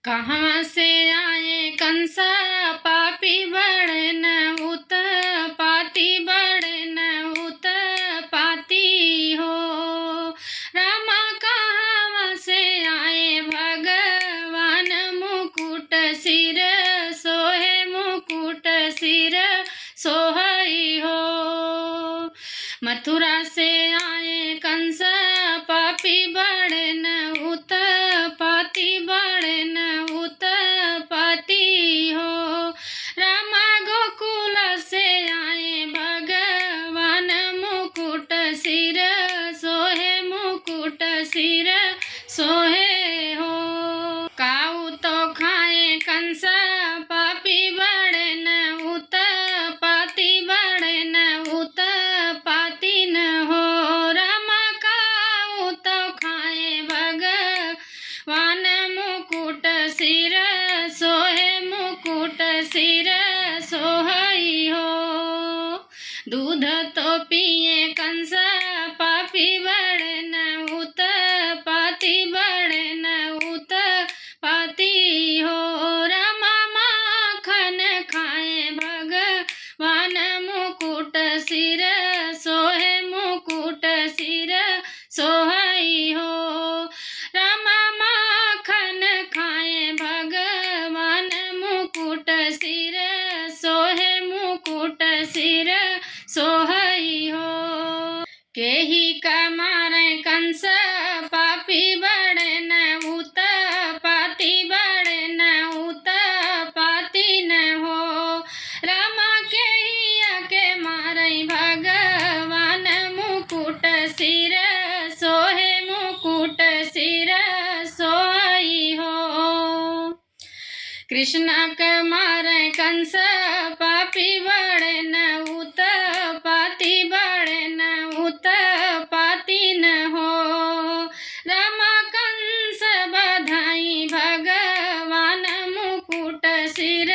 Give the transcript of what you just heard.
कहाँ से आए कंसा पापी बड़न उत पाती बड़न उत पाती हो। रामा कहाँ से आए भगवान मुकुट सिर सोहे मुकुट सिर सोहई हो। मथुरा से आए कंस पापी बड़न उत पाती बड़न उत पाती हो। रामा गोकुल से आए भगवान मुकुट सिर सोहे मुकुट सिर सोहे हो। काऊ तो खाए कंस पापी बड़न उत पाती बड़न उत पाती न हो। रामा काऊ तो खाए भगवान मुकुट सिर सोहे मुकुट सिर सोहई हो। दूध तो पिए कंस पापी बड़न उत पाती बड़न उत पाती हो। रामा माखन खाए भगवान मुकुट सिर सोहे मुकुट सिर सोहई हो। रामा माखन खाए भगवान मुकुट सिर सोहे मुकुट सिर सोहई हो। केही का मारे कंस पापी बड़न उत पाती बड़न उत पाती न हो। रामा केहिया के मारे भगवान मुकुट सिर सोहे मुकुट सिर सोहई हो। कृष्ण के मारे कंस पापी बड़न उत पाती बड़न उत पाती न हो। रामा कंस बधाई भगवान मुकुट सिर